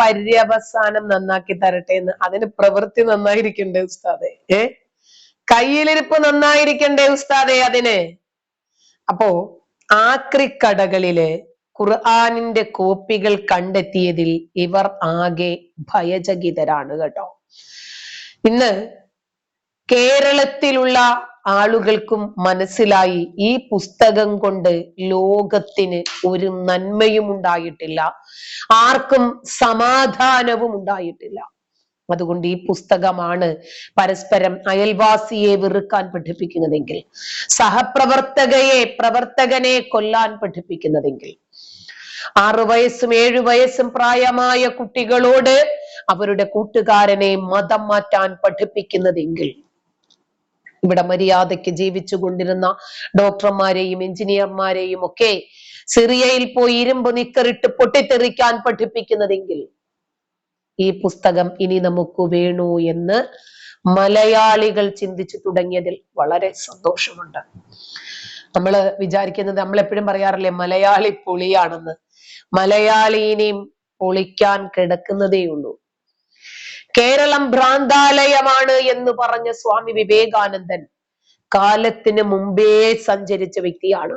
പര്യവസാനം നന്നാക്കി തരട്ടെ എന്ന്. അതിന് പ്രവൃത്തി നന്നായിരിക്കണ്ടേ ഉസ്താദെ? കയ്യിലിരിപ്പ് നന്നായിരിക്കണ്ടേ ഉസ്താദെ അതിന്? അപ്പോ ആക്രിക്കടകളില് ഖുർആനിന്റെ കോപ്പികൾ കണ്ടെത്തിയതിൽ ഇവർ ആകെ ഭയചകിതരാണ് കേട്ടോ. ഇന്ന് കേരളത്തിലുള്ള ആളുകൾക്കും മനസ്സിലായി ഈ പുസ്തകം കൊണ്ട് ലോകത്തിന് ഒരു നന്മയും ഉണ്ടായിട്ടില്ല, ആർക്കും സമാധാനവും ഉണ്ടായിട്ടില്ല. അതുകൊണ്ട് ഈ പുസ്തകമാണ് പരസ്പരം അയൽവാസിയെ വെറുക്കാൻ പഠിപ്പിക്കുന്നതെങ്കിൽ, പ്രവർത്തകനെ കൊല്ലാൻ പഠിപ്പിക്കുന്നതെങ്കിൽ, 6 വയസ്സും 7 വയസ്സും പ്രായമായ കുട്ടികളോട് അവരുടെ കൂട്ടുകാരനെ മതം മാറ്റാൻ പഠിപ്പിക്കുന്നതെങ്കിൽ, ഇവിടെ മര്യാദയ്ക്ക് ജീവിച്ചു കൊണ്ടിരുന്ന ഡോക്ടർമാരെയും എഞ്ചിനീയർമാരെയും ഒക്കെ സിറിയയിൽ പോയി ഇരുമ്പ് നിക്കറിട്ട് പൊട്ടിത്തെറിക്കാൻ പഠിപ്പിക്കുന്നതെങ്കിൽ, ഈ പുസ്തകം ഇനി നമുക്ക് വേണു എന്ന് മലയാളികൾ ചിന്തിച്ചു തുടങ്ങിയതിൽ വളരെ സന്തോഷമുണ്ട്. നമ്മൾ വിചാരിക്കുന്നത്, നമ്മൾ എപ്പോഴും പറയാറില്ലേ മലയാളി പൊളിയാണെന്ന്. മലയാളീനെയും പൊളിക്കാൻ കിടക്കുന്നതേ ഉള്ളൂ. കേരളം ഭ്രാന്താലയമാണ് എന്ന് പറഞ്ഞ സ്വാമി വിവേകാനന്ദൻ കാലത്തിന് മുമ്പേ സഞ്ചരിച്ച വ്യക്തിയാണ്.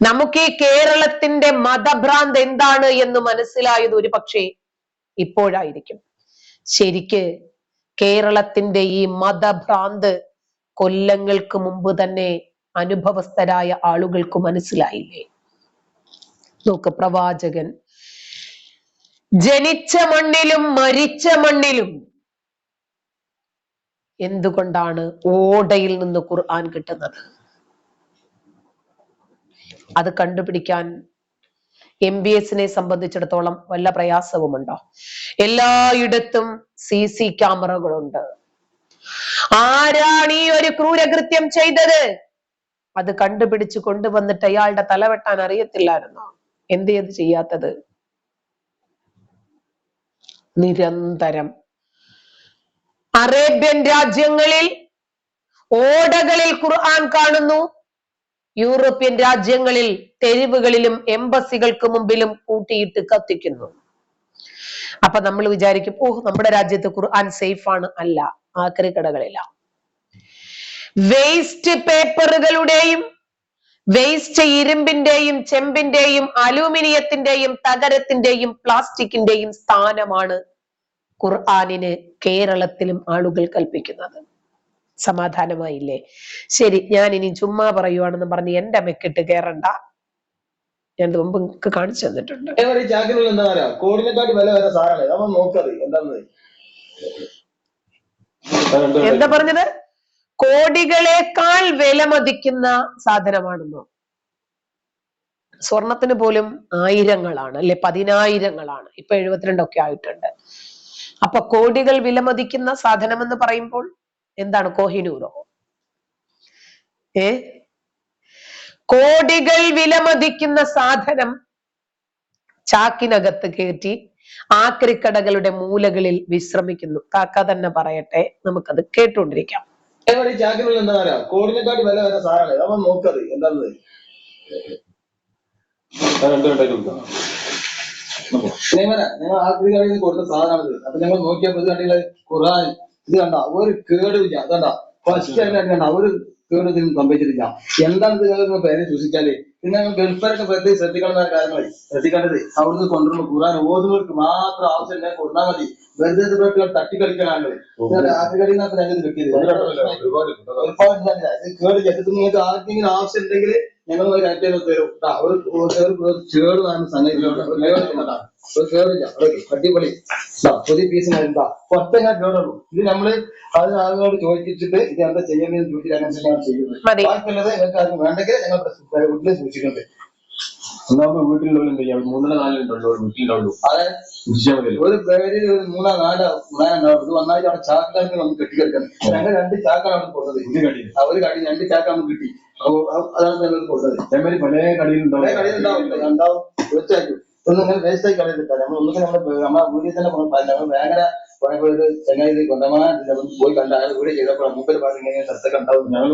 നമുക്ക് ഈ കേരളത്തിന്റെ മതഭ്രാന്ത് എന്താണ് എന്ന് മനസ്സിലായത് ഒരു പക്ഷേ ഇപ്പോഴായിരിക്കും. ശരിക്ക് കേരളത്തിന്റെ ഈ മതഭ്രാന്ത് കൊല്ലങ്ങൾക്ക് മുമ്പ് തന്നെ അനുഭവസ്ഥരായ ആളുകൾക്ക് മനസ്സിലായില്ലേ? നോക്ക്, പ്രവാചകൻ ജനിച്ച മണ്ണിലും മരിച്ച മണ്ണിലും എന്തുകൊണ്ടാണ് ഓടയിൽ നിന്ന് ഖുർആൻ കിട്ടുന്നത്? അത് കണ്ടുപിടിക്കാൻ MBSനെ സംബന്ധിച്ചിടത്തോളം വല്ല പ്രയാസവുമുണ്ടോ? എല്ലായിടത്തും CC ക്യാമറകളുണ്ട്. ആരാണ് ഈ ഒരു ക്രൂരകൃത്യം ചെയ്തത്? അത് കണ്ടുപിടിച്ച് കൊണ്ടുവന്നിട്ട് അയാളുടെ തലവെട്ടാൻ അറിയത്തില്ലായിരുന്നോ? എന്ത് ചെയ്ത് ചെയ്യാത്തത്? നിരന്തരം അറേബ്യൻ രാജ്യങ്ങളിൽ ഓടകളിൽ ഖുർആൻ കാണുന്നു, യൂറോപ്യൻ രാജ്യങ്ങളിൽ തെരുവുകളിലും എംബസികൾക്ക് മുമ്പിലും കൂട്ടിയിട്ട് കത്തിക്കുന്നു. അപ്പൊ നമ്മൾ വിചാരിക്കും, നമ്മുടെ രാജ്യത്ത് ഖുർആൻ സേഫ് ആണ്. അല്ല, ആക്രിക്കടകളില്ല. വേസ്റ്റ് പേപ്പറുകളുടെയും വേസ്റ്റ് ഇരുമ്പിന്റെയും ചെമ്പിന്റെയും അലൂമിനിയത്തിന്റെയും തകരത്തിന്റെയും പ്ലാസ്റ്റിക്കിന്റെയും സ്ഥാനമാണ് ഖുർആനിന് കേരളത്തിലും ആളുകൾ കൽപ്പിക്കുന്നത്. സമാധാനമായില്ലേ? ശരി, ഞാൻ ഇനി ചുമ്മാ പറയുവാണെന്ന് പറഞ്ഞ് എന്റെ മെക്കിട്ട് കേറണ്ട. ഞാൻ മുമ്പ് കാണിച്ചു തന്നിട്ടുണ്ട്. എന്താ പറഞ്ഞത്? കോടികളെക്കാൾ വില മതിക്കുന്ന സാധനമാണെന്നോ? സ്വർണത്തിന് പോലും ആയിരങ്ങളാണ് അല്ലെ, 10,000-ങ്ങളാണ്. ഇപ്പൊ 72 ഒക്കെ ആയിട്ടുണ്ട്. അപ്പൊ കോടികൾ വിലമതിക്കുന്ന സാധനം എന്ന് പറയുമ്പോൾ എന്താണ്? കോഹിനൂറോ? കോടികൾ വിലമതിക്കുന്ന സാധനം ചാക്കിനകത്ത് കയറ്റി ആക്രിക്കടകളുടെ മൂലകളിൽ വിശ്രമിക്കുന്നു. കാക്ക തന്നെ പറയട്ടെ, നമുക്കത് കേട്ടുകൊണ്ടിരിക്കാം. കോടിനെക്കാട്ടി വില വരുന്ന സാധനമാണ്. നമ്മൾ നോക്കത് എന്താണെന്ന് നിങ്ങൾ ആക്രികളിൽ നിന്ന് കൊടുത്ത സാധനമാണിത്. അപ്പൊ ഞങ്ങൾ നോക്കിയപ്പോൾ ഇത് കണ്ടില്ല, ഖുർആൻ ഇത് കണ്ട ഒരു കേടുമില്ല. അതണ്ട ഫസ്റ്റ് കണ്ട ഒരു കേട് ഇതിന് സംഭവിച്ചിട്ടില്ല. എന്താണ് ഇത് പേരെ സൂക്ഷിച്ചാല് പിന്നെ ഞങ്ങൾ ഗൾഫാരൊക്കെ പ്രത്യേകം ശ്രദ്ധിക്കുന്ന കാര്യങ്ങൾ ശ്രദ്ധിക്കേണ്ടത്, അവിടുന്ന് കൊണ്ടുവരുമ്പോൾ ഖുർആൻ ഓതുന്നവർക്ക് മാത്രം ആവശ്യം കൊടുത്താൽ മതി. വെറുതെ തട്ടിക്കളിക്കാനാണ് ആക്രികളിൽ നിന്നൊക്കെ ഞങ്ങൾ വെക്കിയത്. കേട് ചെറുത്ത് നിങ്ങൾക്ക് ആർക്കെങ്കിലും ആവശ്യം ഉണ്ടെങ്കിൽ ഞങ്ങൾ തരും. ചേട് സംഗതി കേടില്ല, അടിപൊളി പുതിയ പീസ് എന്താ ഒറ്റ ഞാൻ കേടുള്ളൂ. ഇത് നമ്മള് അത് ആളുകളോട് ചോദിച്ചിട്ട് ഇത് എന്താ ചെയ്യേണ്ടതെന്ന് ചോദിച്ചിട്ട് അതിനനുസരിച്ചാണ് ചെയ്യുന്നത്. ബാക്കിയുള്ളത് നിങ്ങൾക്ക് അത് വേണ്ടെങ്കിൽ ഞങ്ങൾ വീട്ടിൽ സൂക്ഷിക്കുന്നുണ്ട്. ഒന്നാമത് വീട്ടിലുള്ളവർ എന്ത് ചെയ്യാം? 3-4 വീട്ടിലുണ്ടാവുള്ളൂ. അതെ, ഒരു പേരിൽ ഒരു 3-4 ഉണ്ടാവും. ഇത് വന്നാൽ അവിടെ ചാക്കാർക്ക് നമുക്ക് കെട്ടിക്കെടുക്കണം. ഞങ്ങൾ 2 ചാക്കാണ് അവിടെ കൊടുത്തത്. ഒരു കടി 2 ചാക്ക നമുക്ക് കിട്ടി. അതാണ് ഞങ്ങൾ കൊടുത്തത്. പല കടിയിലുണ്ടാവും ഉണ്ടാവും തീർച്ചയായിട്ടും. ഒന്നും ഇങ്ങനെ വേസ്റ്റ് ആയി കളയില്ല. നമ്മൾ ഒന്നും നമ്മളെ വീട്ടിൽ തന്നെ ഞങ്ങൾ വേഗന പോയപ്പോ ഒരു ചങ്ങായി കൊണ്ടമാൻ പോയി കണ്ട അയാൾ വീട് ചെയ്തപ്പോൾ മൂപ്പര് പറഞ്ഞ ഇങ്ങനെ സ്ഥലത്തൊക്കെ ഉണ്ടാവും. ഞങ്ങൾ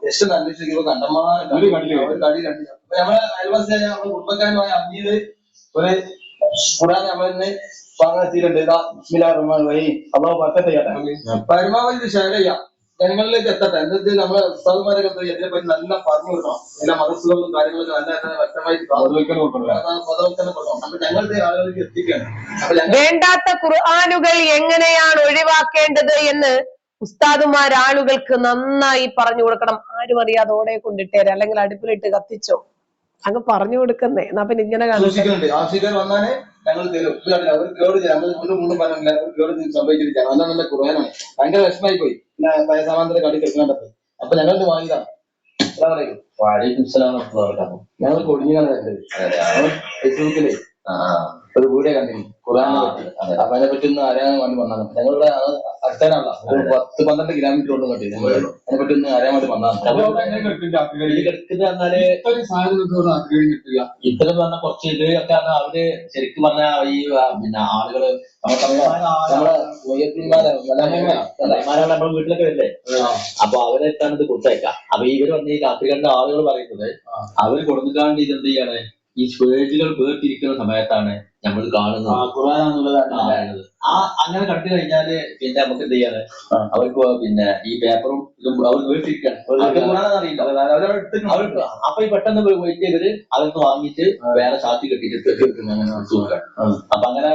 ജസ്റ്റ് അന്വേഷിക്കുമ്പോൾ കണ്ടമാൻ ഒരു കടി കണ്ടില്ല. നമ്മളെ അയൽവാസിയായ നമ്മുടെ കുടുംബക്കാരനായ അമ്മീത് ഒരു ഖുർആൻ നമ്മളിന്ന് വാങ്ങാത്തിട്ടുണ്ട്. അള്ളാഹു ബർക്കത്ത് ചെയ്യട്ടെ. പരമാവധി ഷെയർ ചെയ്യാം, ജനങ്ങളിലേക്ക് എത്തട്ടെ. എന്നിട്ട് നമ്മളെ ഉസ്താദുമാരൊക്കെ ഇതിനെപ്പറ്റി നല്ല പറഞ്ഞു കൊടുക്കണം. എല്ലാ മദർസുകളും കാര്യങ്ങളൊക്കെ നല്ല വ്യക്തമായിട്ട് ബോധവൽക്കരണം കൊടുക്കണം. അപ്പൊ ഞങ്ങളുടെ ആളുകളിലേക്ക് എത്തിക്കുകയാണ്. അപ്പൊ വേണ്ടാത്ത ഖുർആനുകൾ എങ്ങനെയാണ് ഒഴിവാക്കേണ്ടത് എന്ന് ഉസ്താദുമാർ ആളുകൾക്ക് നന്നായി പറഞ്ഞു കൊടുക്കണം. ആരും അറിയാതെ ഓടെ കൊണ്ടിട്ടേരെ, അല്ലെങ്കിൽ അടുപ്പിലിട്ട് കത്തിച്ചോ, അങ്ങ് പറഞ്ഞു കൊടുക്കുന്നേ. എന്നാ പിന്നെ ഇങ്ങനെ സൂക്ഷിക്കുന്നുണ്ട്. ആവശ്യക്കാർ വന്നാലേ ഞങ്ങൾ തരും. അവർ കേട് ചെയ്യാം, നമ്മൾ മുന്നും പറഞ്ഞില്ല, അവർ കേട് സംഭവിച്ചിരിക്കുകയാണ്. അതാണ് നമ്മുടെ ഖുർആനാണ്. ഭയങ്കര വിഷമായി പോയി സമാന്തര കടി കേൾക്കേണ്ടത്. അപ്പൊ ഞങ്ങൾക്ക് വാങ്ങിയതാണ്. ഞങ്ങൾ കൊടിഞ്ഞാണ് ഫേസ്ബുക്കില് ഒരു വീഡിയോ കണ്ടിരുന്നു ഖുർആനെ പറ്റി. അപ്പൊ അതിനെ പറ്റി ഒന്ന് അറിയാൻ വേണ്ടി വന്നതാണ്. ഞങ്ങളുടെ അടുത്തല്ല, ഒരു 10-12 കിലോമീറ്റർ ഉള്ളു കണ്ടി. അതിനെ പറ്റി ഒന്ന് അറിയാൻ വേണ്ടി വന്നതാണ്. ഇത്തരം പറഞ്ഞ കുറച്ച് ഇതൊക്കെ അവര് ശരിക്കും പറഞ്ഞ ഈ പിന്നെ ആളുകള് നമ്മുടെ വീട്ടിലൊക്കെ വരില്ലേ, അപ്പൊ അവരെത്താണ് ഇത് കൊടുത്തേക്കാം. അപ്പൊ ഇവര് വന്ന് ഈ രാത്രികളുടെ ആളുകൾ പറയുന്നത് അവര് കൊടുക്കാണ്ട് ഇതെന്ത് ചെയ്യാണ്, ഈ പേജുകൾ വേർതിരിക്കുന്ന സമയത്താണ് നമ്മൾ കാണുന്നത്. അങ്ങനെ കണ്ടു കഴിഞ്ഞാല് പിന്നെ നമുക്ക് എന്ത് ചെയ്യാണ്, അവർക്ക് പിന്നെ ഈ പേപ്പറും ഇതും അവർ വേർതിരിക്കാണ്. അറിയില്ല അവർക്ക്. അപ്പൊ ഈ പെട്ടെന്ന് പോയിട്ട് ഇവര് അതൊന്ന് വാങ്ങിയിട്ട് വേറെ ചാത്തി കെട്ടിട്ട് അപ്പൊ അങ്ങനെ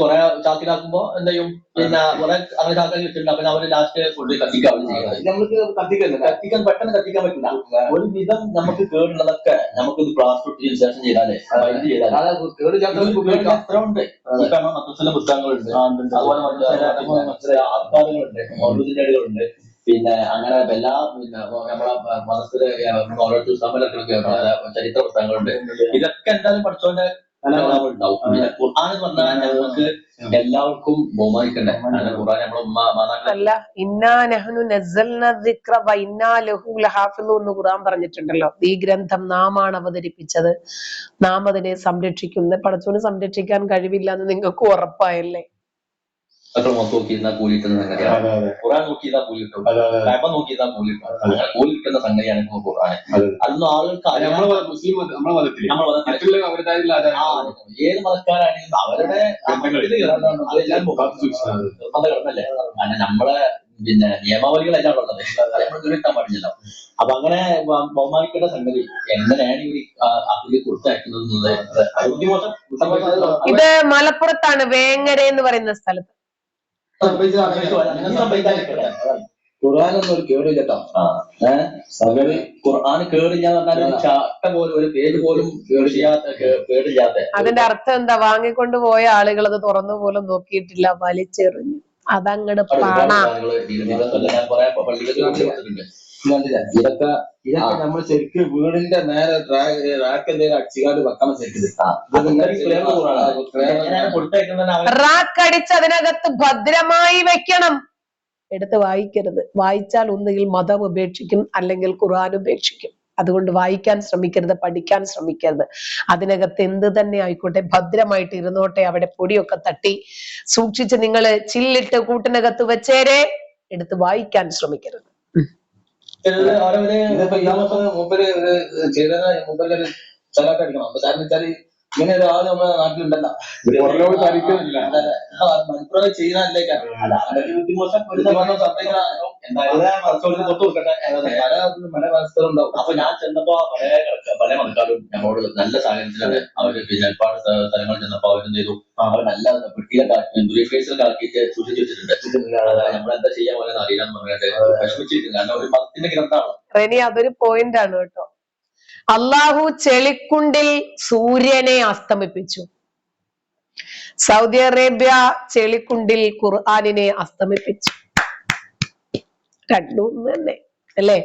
കുറെ ചാക്കിലാക്കുമ്പോ എന്താ ചെയ്യും, പിന്നെ കുറെ അങ്ങനെ ചാക്കാക്കി വെച്ചിട്ടുണ്ട്. അപ്പൊ അവര് ലാസ്റ്റ് കൊണ്ട് കത്തിക്കാവും ചെയ്യുന്നത്. നമുക്ക് കത്തിക്കാൻ പെട്ടെന്ന് കത്തിക്കാൻ പറ്റില്ല. ഒരു വിധം നമുക്ക് കേടുള്ളതൊക്കെ നമുക്ക് ഇത് പ്ലാസ്റ്റർ ഇട്ടതിന് ശേഷം ചെയ്താലേ ഇത് ചെയ്താൽ എത്ര ഉണ്ട്. ഇപ്പൊ നമ്മൾ മദ്രസയിലെ പുസ്തകങ്ങളുണ്ട്, അതുപോലെ ആത്മാകളുണ്ട്, മൗലൂദിന്റെ പിന്നെ അങ്ങനെ എല്ലാ പിന്നെ നമ്മളെ മതത്തില് ഓരോരുത്തർ സമരത്തിലൊക്കെ ചരിത്ര പുസ്തകങ്ങളുണ്ട്. ഇതൊക്കെ എന്തായാലും പഠിച്ചോന്റെ ഉണ്ടാവും. പിന്നെ ഖുർആൻ എന്ന് പറഞ്ഞാൽ ഞങ്ങൾക്ക് എല്ലാവർക്കും ബഹുമാനിക്കണ്ടേ. ഖുർആൻ നമ്മളെ എന്ന് ഖുർആൻ പറഞ്ഞിട്ടുണ്ടല്ലോ. ഈ ഗ്രന്ഥം നാമാണ് അവതരിപ്പിച്ചത്, നാം അതിനെ സംരക്ഷിക്കുന്നത്. പടച്ചോന് സംരക്ഷിക്കാൻ കഴിവില്ല എന്ന് നിങ്ങൾക്ക് ഉറപ്പായല്ലേ? നോക്കിയിരുന്ന കൂലി കിട്ടുന്ന സംഗതിയാണ് ഖുർആൻ. നോക്കിയിരുന്ന കൂലി കിട്ടും, കഅബ നോക്കിയിരുന്ന കൂലി കിട്ടും. അങ്ങനെ കൂലി കിട്ടുന്ന സംഗതിയാണ് ഖുർആൻ. അതൊന്നും ആളുകൾക്ക് ഏത് മതക്കാരാണെങ്കിലും അവരുടെ നിർബന്ധങ്ങളല്ലേ. കാരണം നമ്മളെ പിന്നെ നിയമാവലികളെല്ലാം ഉള്ളത് നമ്മൾ ദുരിതാൻ പാടില്ലല്ലോ. അപ്പൊ അങ്ങനെ ബഹുമാനിക്കേണ്ട സംഗതി എങ്ങനെയാണ് ഇവർ അതിൽ കൊടുത്തയക്കുന്നത്. ഇത് മലപ്പുറത്താണ്, വേങ്ങര എന്ന് പറയുന്ന സ്ഥലത്ത്. ഖുർആനൊന്നും ഒരു കേടില്ലട്ടോ. സംഗതി ഖുർആൻ കേടില്ല എന്ന് പറഞ്ഞാൽ ചാട്ട പോലും ഒരു പേര് പോലും കേടില്ലാത്ത. അതിന്റെ അർത്ഥം എന്താ? വാങ്ങിക്കൊണ്ട് പോയ ആളുകൾ അത് തുറന്നു പോലും നോക്കിയിട്ടില്ല, വലിച്ചെറിഞ്ഞു. അതങ്ങട് ഇതൊക്കെ നമ്മൾ ശരിക്കും വീടിന്റെ നേരെ റാക്ക് എന്തെങ്കിലും അടിച്ചുകാട് വെക്കണം. റാക്ക് അടിച്ച് അതിനകത്ത് ഭദ്രമായി വെക്കണം. എടുത്ത് വായിക്കരുത്. വായിച്ചാൽ ഒന്നുകിൽ മതം ഉപേക്ഷിക്കും, അല്ലെങ്കിൽ ഖുർആൻ ഉപേക്ഷിക്കും. അതുകൊണ്ട് വായിക്കാൻ ശ്രമിക്കരുത്, പഠിക്കാൻ ശ്രമിക്കരുത്. അതിനകത്ത് എന്ത് തന്നെ ആയിക്കോട്ടെ ഭദ്രമായിട്ട് ഇരുന്നോട്ടെ. അവിടെ പൊടിയൊക്കെ തട്ടി സൂക്ഷിച്ച് നിങ്ങൾ ചില്ലിട്ട് കൂട്ടിനകത്ത് വെച്ചേരെ, എടുത്ത് വായിക്കാൻ ശ്രമിക്കരുത്. സ്ഥലമൊക്കെ അടിക്കണം. കാരണം വെച്ചാല് ഇങ്ങനെ ഒരാൾ നമ്മുടെ നാട്ടിലുണ്ടല്ലോ, മലപ്പുറം ചെയ്യുന്നതിലേക്കാണ്. പല അവസ്ഥകളുണ്ടാവും. അപ്പൊ ഞാൻ ചെന്നപ്പോ പല മതക്കാരും നമ്മളോട് നല്ല സാഹചര്യത്തിലാണ്. അവര് പിന്നെ ഒരുപാട് സ്ഥലങ്ങൾ ചെന്നപ്പോ അവരെന്ത് ചെയ്തു, അവർ നല്ല ബ്രീഫേഴ്സിലൊക്കെ ആക്കിയിട്ട് സൂക്ഷിച്ചു വെച്ചിട്ടുണ്ട്. നമ്മളെന്താ ചെയ്യാൻ പോലെ അറിയില്ലെന്ന് പറഞ്ഞിട്ട് വിഷമിച്ചിരിക്കുന്നു. കാരണം ഒരു മതത്തിന്റെ ഗ്രന്ഥമാണ്. റെനി, അതൊരു പോയിന്റ് ആണ് കേട്ടോ. അള്ളാഹു ചെളിക്കുണ്ടിൽ സൂര്യനെ അസ്തമിപ്പിച്ചു. Saudi Arabia ചെളിക്കുണ്ടിൽ ഖുർആനിനെ അസ്തമിപ്പിച്ചു. രണ്ടും ഒന്ന് തന്നെ അല്ലേ?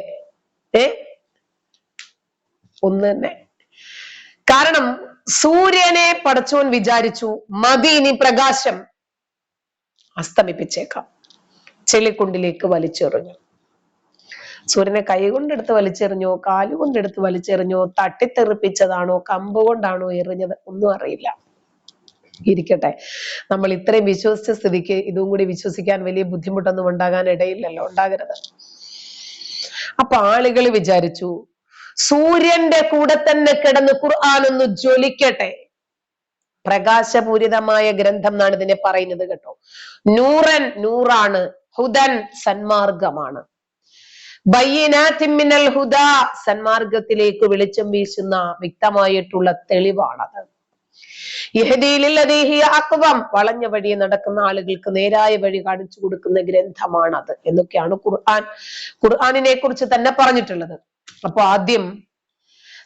ഒന്ന് തന്നെ. കാരണം സൂര്യനെ പടച്ചോൻ വിചാരിച്ചു മതി, ഇനി പ്രകാശം അസ്തമിപ്പിച്ചേക്കാം. ചെളിക്കുണ്ടിലേക്ക് വലിച്ചെറിഞ്ഞു. സൂര്യനെ കൈ കൊണ്ടെടുത്ത് വലിച്ചെറിഞ്ഞോ, കാലുകൊണ്ടെടുത്ത് വലിച്ചെറിഞ്ഞോ, തട്ടിത്തെറിപ്പിച്ചതാണോ, കമ്പ് കൊണ്ടാണോ എറിഞ്ഞത്, ഒന്നും അറിയില്ല. ഇരിക്കട്ടെ, നമ്മൾ ഇത്രയും വിശ്വസിച്ച സ്ഥിതിക്ക് ഇതും കൂടി വിശ്വസിക്കാൻ വലിയ ബുദ്ധിമുട്ടൊന്നും ഉണ്ടാകാൻ ഇടയില്ലല്ലോ, ഉണ്ടാകരുത്. അപ്പൊ ആളുകൾ വിചാരിച്ചു സൂര്യന്റെ കൂടെ തന്നെ കിടന്ന് ഖുർആൻ ഒന്ന് ജ്വലിക്കട്ടെ. പ്രകാശപൂരിതമായ ഗ്രന്ഥം എന്നാണ് ഇതിനെ പറയുന്നത് കേട്ടോ. നൂറൻ നൂറാണ്, ഹുദൻ സന്മാർഗമാണ്, ബയ്യിനാത്തിൻ മിനൽ ഹുദാ സന്മാർഗത്തിലേക്ക് വെളിച്ചം വീശുന്ന വ്യക്തമായിട്ടുള്ള തെളിവാണത്. യഹ്ദീ ലില്ലദീ ഹിയ അഖ്വം വളഞ്ഞ വഴി നടക്കുന്ന ആളുകൾക്ക് നേരായ വഴി കാണിച്ചു കൊടുക്കുന്ന ഗ്രന്ഥമാണത് എന്നൊക്കെയാണ് ഖുർആനിനെ കുറിച്ച് തന്നെ പറഞ്ഞിട്ടുള്ളത്. അപ്പൊ ആദ്യം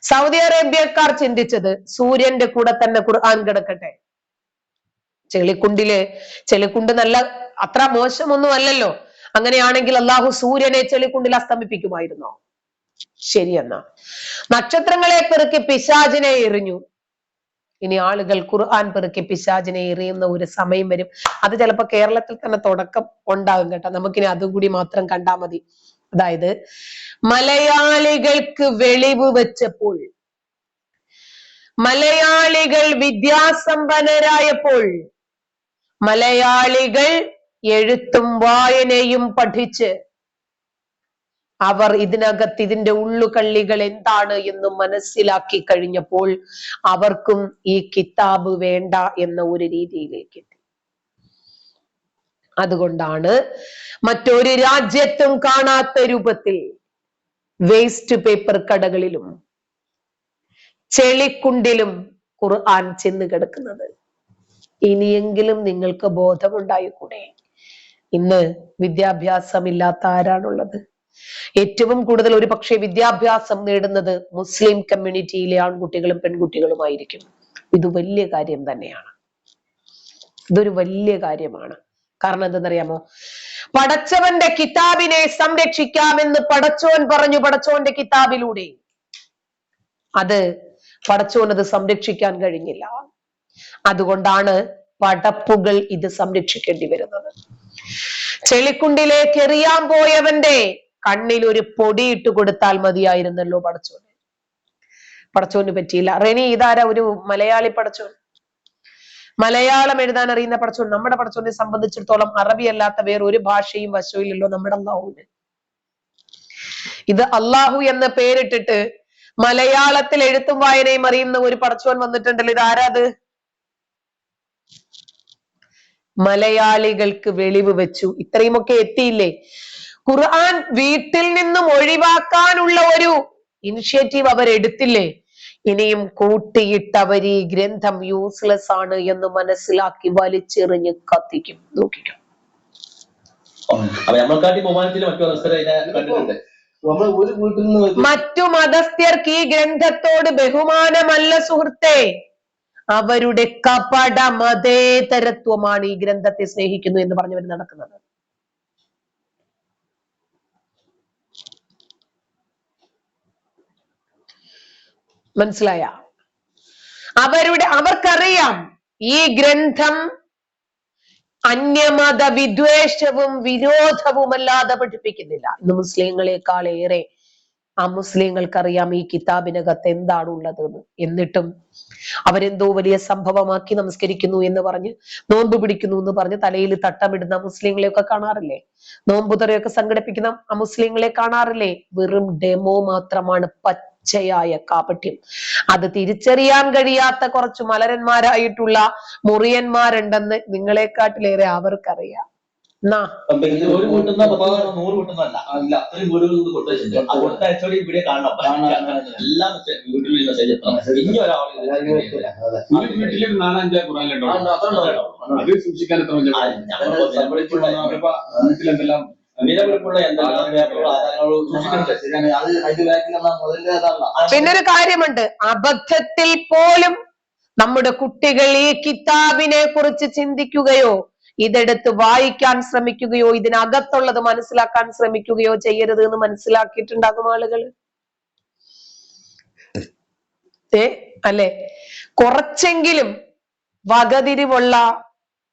സൗദി അറേബ്യക്കാർ ചിന്തിച്ചത് സൂര്യന്റെ കൂടെ തന്നെ ഖുർആൻ കിടക്കട്ടെ. ചെളിക്കുണ്ട് നല്ല അത്ര മോശമൊന്നും അല്ലല്ലോ. അങ്ങനെയാണെങ്കിൽ അള്ളാഹു സൂര്യനെ ചെളിക്കുണ്ടിൽ അസ്തമിപ്പിക്കുമായിരുന്നോ? ശരിയെന്നാ. നക്ഷത്രങ്ങളെ പെറുക്കി പിശാചിനെ എറിഞ്ഞു. ഇനി ആളുകൾ ഖുർആൻ പെറുക്കി പിശാചിനെ എറിയുന്ന ഒരു സമയം വരും. അത് ചിലപ്പോ കേരളത്തിൽ തന്നെ തുടക്കം ഉണ്ടാകും കേട്ടോ. നമുക്കിനി അതും കൂടി മാത്രം കണ്ടാൽ മതി. അതായത് മലയാളികൾക്ക് വെളിവ് വെച്ചപ്പോൾ, മലയാളികൾ വിദ്യാസമ്പന്നരായപ്പോൾ, മലയാളികൾ എഴുത്തും വായനയും പഠിച്ച് അവർ ഇതിന്റെ ഉള്ളുകള്ളികൾ എന്താണ് എന്ന് മനസ്സിലാക്കി കഴിഞ്ഞപ്പോൾ അവർക്കും ഈ കിതാബ് വേണ്ട എന്ന ഒരു രീതിയിലേക്ക് എത്തി. അതുകൊണ്ടാണ് മറ്റൊരു രാജ്യത്തും കാണാത്ത രൂപത്തിൽ വേസ്റ്റ് പേപ്പർ കടകളിലും ചെളിക്കുണ്ടിലും ഖുർആൻ ചെന്ന് കിടക്കുന്നത്. ഇനിയെങ്കിലും നിങ്ങൾക്ക് ബോധമുണ്ടായിക്കൂടെ? ഇന്ന് വിദ്യാഭ്യാസം ഇല്ലാത്ത ആരാണുള്ളത്? ഏറ്റവും കൂടുതൽ ഒരു പക്ഷേ വിദ്യാഭ്യാസം നേടുന്നത് മുസ്ലിം കമ്മ്യൂണിറ്റിയിലെ ആൺകുട്ടികളും പെൺകുട്ടികളുമായിരിക്കും. ഇത് വലിയ കാര്യം തന്നെയാണ്. ഇതൊരു വലിയ കാര്യമാണ്. കാരണം എന്തെന്നറിയാമോ? പടച്ചവന്റെ കിതാബിനെ സംരക്ഷിക്കാമെന്ന് പടച്ചോൻ പറഞ്ഞു പടച്ചോന്റെ കിതാബിലൂടെ. അത് പടച്ചോനത് സംരക്ഷിക്കാൻ കഴിഞ്ഞില്ല. അതുകൊണ്ടാണ് പടപ്പുകൾ ഇത് സംരക്ഷിക്കേണ്ടി വരുന്നത്. ചെളിക്കുണ്ടിലേക്ക് എറിയാൻ പോയവന്റെ കണ്ണിൽ ഒരു പൊടിയിട്ട് കൊടുത്താൽ മതിയായിരുന്നല്ലോ പടച്ചോന് പറ്റിയില്ല. റെനി, ഇതാരാ? ഒരു മലയാളി പടച്ചോൻ, മലയാളം എഴുതാൻ അറിയുന്ന പടച്ചോൻ. നമ്മുടെ പടച്ചോനെ സംബന്ധിച്ചിടത്തോളം അറബി അല്ലാത്ത വേറെ ഒരു ഭാഷയും വശമില്ലല്ലോ നമ്മുടെ അള്ളാഹുവിന്. ഇത് അള്ളാഹു എന്ന് പേരിട്ടിട്ട് മലയാളത്തിൽ എഴുത്തും വായനയും അറിയുന്ന ഒരു പടച്ചോൻ വന്നിട്ടുണ്ടല്ലോ. ഇത് ആരാത്? മലയാളികൾക്ക് വെളിവ് വെച്ചു. ഇത്രയുമൊക്കെ എത്തിയില്ലേ? ഖുർആൻ വീട്ടിൽ നിന്നും ഒഴിവാക്കാനുള്ള ഒരു ഇനിഷ്യേറ്റീവ് അവരെടുത്തില്ലേ? ഇനിയും കൂട്ടിയിട്ട് അവർ ഈ ഗ്രന്ഥം യൂസ്ലെസ് ആണ് എന്ന് മനസ്സിലാക്കി വലിച്ചെറിഞ്ഞ് കത്തിക്കും. നോക്കിക്കും. മറ്റു മതസ്ഥർക്ക് ഈ ഗ്രന്ഥത്തോട് ബഹുമാനമല്ല സുഹൃത്തെ, അവരുടെ കപട മതേതരത്വമാണ് ഈ ഗ്രന്ഥത്തെ സ്നേഹിക്കുന്നു എന്ന് പറഞ്ഞവർ നടക്കുന്നത്. മനസ്സിലായ? അവർക്കറിയാം ഈ ഗ്രന്ഥം അന്യമത വിദ്വേഷവും വിരോധവുമല്ലാതെ പഠിപ്പിക്കുന്നില്ല. ഇന്ന് മുസ്ലിങ്ങളെക്കാളേറെ ആ മുസ്ലിങ്ങൾക്കറിയാം ഈ കിതാബിനകത്ത് എന്താണ് ഉള്ളതെന്ന്. എന്നിട്ടും അവരെന്തോ വലിയ സംഭവമാക്കി നമസ്കരിക്കുന്നു എന്ന് പറഞ്ഞ്, നോമ്പ് പിടിക്കുന്നു എന്ന് പറഞ്ഞ് തലയിൽ തട്ടമിടുന്ന മുസ്ലിങ്ങളെയൊക്കെ കാണാറില്ലേ? നോമ്പുതറയൊക്കെ സംഘടിപ്പിക്കുന്ന ആ മുസ്ലിങ്ങളെ കാണാറില്ലേ? വെറും ഡെമോ മാത്രമാണ്, പച്ചയായ കാപട്യം. അത് തിരിച്ചറിയാൻ കഴിയാത്ത കുറച്ച് മലരന്മാരായിട്ടുള്ള മുറിയന്മാരുണ്ടെന്ന് നിങ്ങളെക്കാട്ടിലേറെ അവർക്കറിയാം. ഒരു കൂട്ടുന്ന 100 കൂട്ടുന്നല്ല, അത്രയും വീടുകളിൽ നിന്ന് കൊടുത്തിട്ടുണ്ട്. അതുകൊണ്ട് ആക്ച്വലി ഇവിടെ കാണണം. എല്ലാം വീട്ടിൽ മെസ്സേജ് എത്തണം. ഇനി വീട്ടിലൊരു 4-5 ഖുറാനിലുണ്ടോ? അത് സൂക്ഷിക്കാൻ വീട്ടിലെന്തെല്ലാം നിലവിലുള്ള എന്തെല്ലാം പിന്നൊരു കാര്യമുണ്ട്. അബദ്ധത്തിൽ പോലും നമ്മുടെ കുട്ടികൾ ഈ കിതാബിനെ കുറിച്ച് ചിന്തിക്കുകയോ ഇതെടുത്ത് വായിക്കാൻ ശ്രമിക്കുകയോ ഇതിനകത്തുള്ളത് മനസ്സിലാക്കാൻ ശ്രമിക്കുകയോ ചെയ്യരുത് എന്ന് മനസ്സിലാക്കിയിട്ടുണ്ടാകും ആളുകൾ. അല്ലെ? കുറച്ചെങ്കിലും വകതിരിവുള്ള